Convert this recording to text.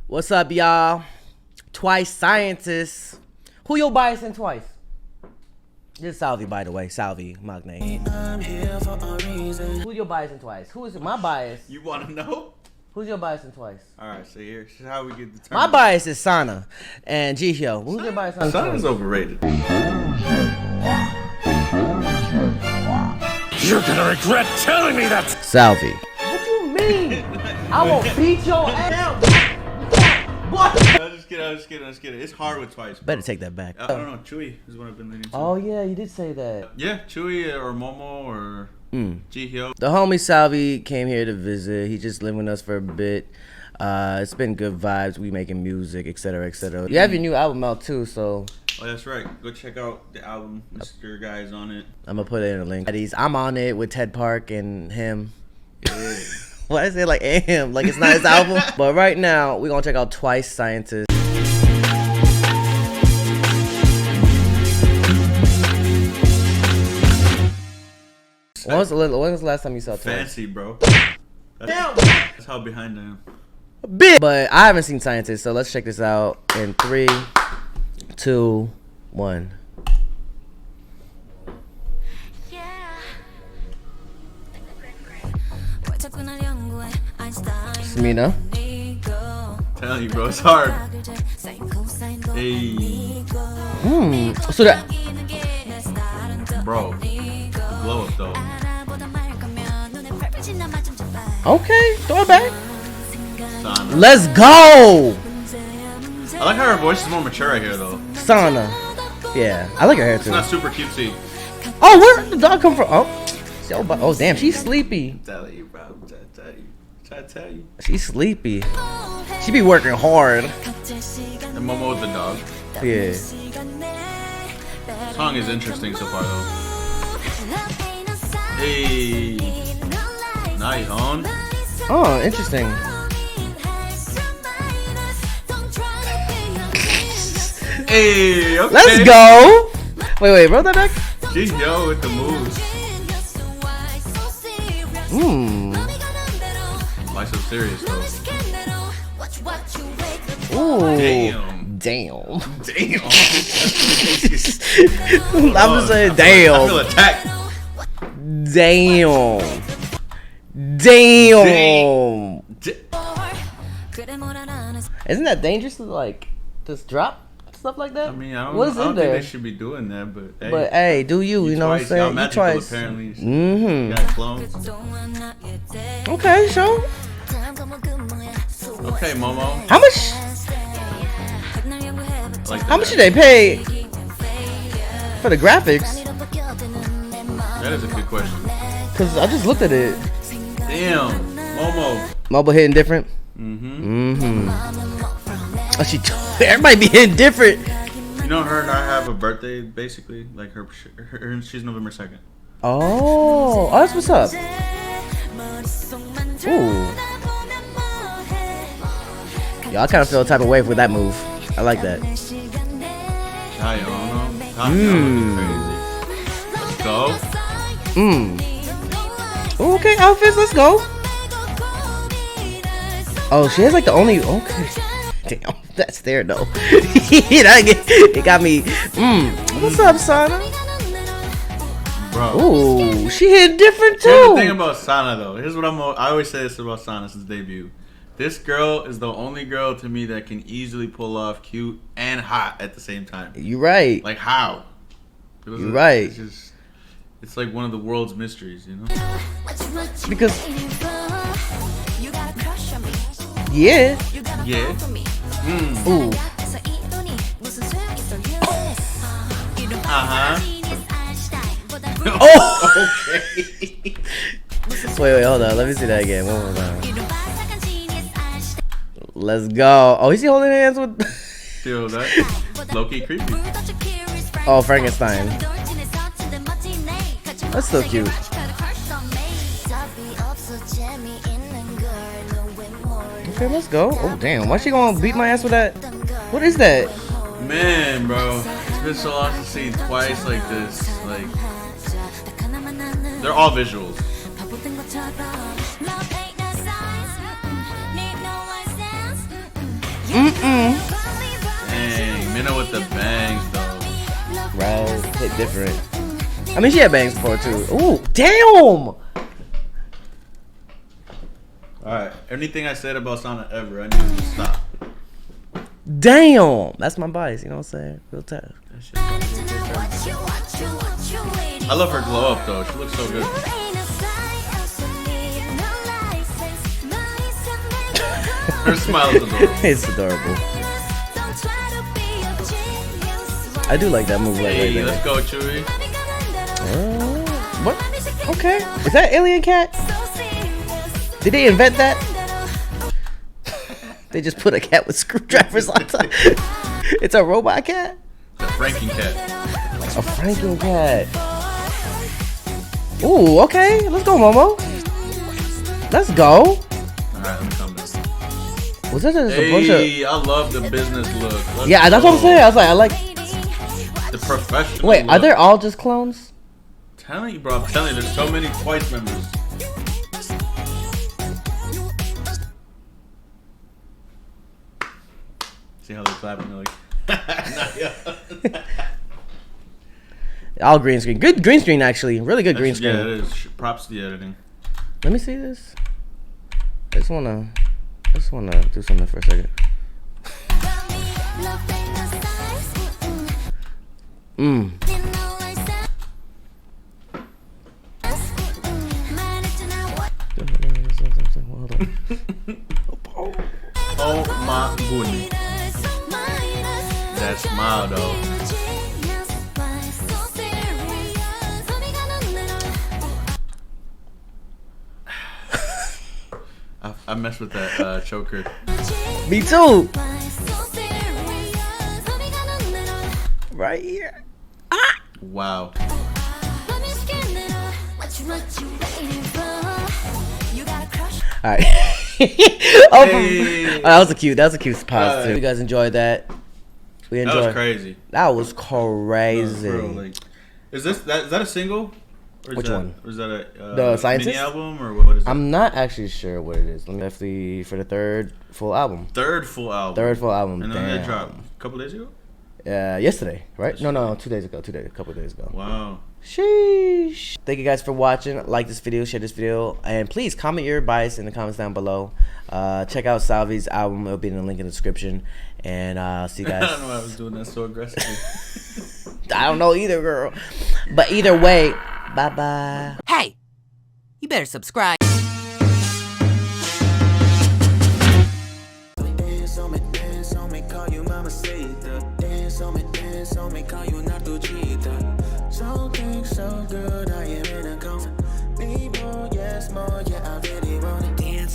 What's up, y'all? Twice scientists. Who your bias in Twice? This is Salvi, by the way. Salvi, my name. Who your bias in Twice? Who is it? My bias? You want to know? Who's your bias in Twice? All right, so here's how we get determined. My bias is Sana and Jihyo. Who's your bias on Sana's overrated. You're gonna regret telling me that! Salvi. What you mean? I will beat your ass. What? I'm just kidding. It's hard with Twice. Bro. Better take that back. I don't know. Chewy is what I've been leaning to. Oh, yeah, you did say that. Yeah, Chewy or Momo or Jihyo. The homie Salvi came here to visit. He just lived with us for a bit. It's been good vibes. We making music, etc., etc. You have your new album out too, so. Oh, that's right. Go check out the album. Mr. Guy's on it. I'm gonna put it in a link. I'm on it with Ted Park and him. Yeah. Why is it like him? Like it's not his album? But right now, we're gonna check out Twice Scientist. When was the last time you saw Twice? Fancy, bro. That's how behind I am. A bit. But I haven't seen Scientist, so let's check this out in 3, 2, 1. Smina. Telling you, bro, it's hard. Hey. So that. Bro. Blow up, though. Okay, throw it back. Sana. Let's go. I like how her voice is more mature right here, though. Sana. Yeah, I like her hair It's too. not super cutesy. Oh, where did the dog come from? Oh, damn, she's sleepy. I'm telling you, bro. I'm trying to tell you. She's sleepy. She be working hard. And Momo with the dog. Yeah. Song is interesting so far, though. Hey. Nice, hon. Oh, interesting. Hey, okay. Let's go. Wait, roll that back. Jihyo with the moves. Why so serious, though? Ooh. Damn. Damn. Damn. I'm just saying, damn. I feel attacked. Damn. Damn. Isn't that dangerous to like just drop stuff like that? I mean, I don't think they should be doing that, but hey. But hey, do you know what I'm saying? You Twice. Apparently. Got clones. Okay, show. Okay, Momo. How much? Like How much did they pay for the graphics? That is a good question. Cause I just looked at it. Damn, Momo. Mobile hitting different. Oh, everybody be hitting different. You know, her and I have a birthday, basically. Like her she's November 2nd. Oh, that's what's up. Ooh. Y'all kind of feel a type of way with that move. I like that. Let's go. Okay, outfits, let's go. Oh, she has like the only. Okay. Damn, that's there though. It got me. What's up, Sana? Bro. Ooh, she hit different too. Here's the thing about Sana though. Here's what I always say this about Sana since debut. This girl is the only girl to me that can easily pull off cute and hot at the same time. You right. Like how? You right. It's like one of the world's mysteries, you know? Because yeah. Ooh. Oh. Okay. Wait, hold on. Let me see that again. One more time. Let's go. Oh, is he holding hands with? Feel that? Low-key creepy. Oh, Frankenstein. That's so cute. Okay, let's go. Oh, damn. Why she gonna beat my ass with that? What is that? Man, bro. It's been so long to see Twice like this. Like, they're all visuals. Dang, Minna with the bangs though. Right, hit different. I mean, she had bangs before too. Ooh, damn! Alright, anything I said about Sana ever, I need to stop. Damn! That's my bias, you know what I'm saying? Real tough. I love her glow up though, she looks so good. Her smile is adorable. It's adorable. I do like that move. Hey, let's go, Chewy. What? Okay. Is that alien cat? Did they invent that? They just put a cat with screwdrivers on top. It's a robot cat? A Franken cat. A Franken cat. Ooh, okay. Let's go, Momo. Let's go. Alright, let me come back. Was that just a bunch Hey, I love the business look. Let's Yeah, that's what I'm go. saying. I was like, I like. The professional Wait, look. are they all just clones? Telling you, bro. I'm telling you, there's so many Twice members. See how they're clapping? They're like, All green screen. Good green screen, actually. Really good green screen. Yeah, it is. Props to the editing. Let me see this. I just wanna do something for a second. Oh my goodness. That smile though. I messed with that choker. Me too. Right here. Wow. All right. Hey. That was a cute pause too. You guys enjoyed that? We That enjoyed. was crazy. That was No, crazy. bro, like, is that a single? Or is Which that, one? Or is that a The Scientist? mini album or what is it? I'm not actually sure what it is. Let me definitely for the third full album. Third full album. Third full album. And then Damn. that dropped a couple days ago. Yesterday, right? No, 2 days ago. 2 days, a couple days ago. Wow. Sheesh. Thank you guys for watching. Like this video, share this video, and please comment your bias in the comments down below. Check out Salvi's album. It'll be in the link in the description. And see you guys. I don't know why I was doing that so aggressively. I don't know either, girl. But either way, bye-bye. Hey, you better subscribe. Dance on me, call you mamacita. Dance on me, call you not tu chita. So thick, so good.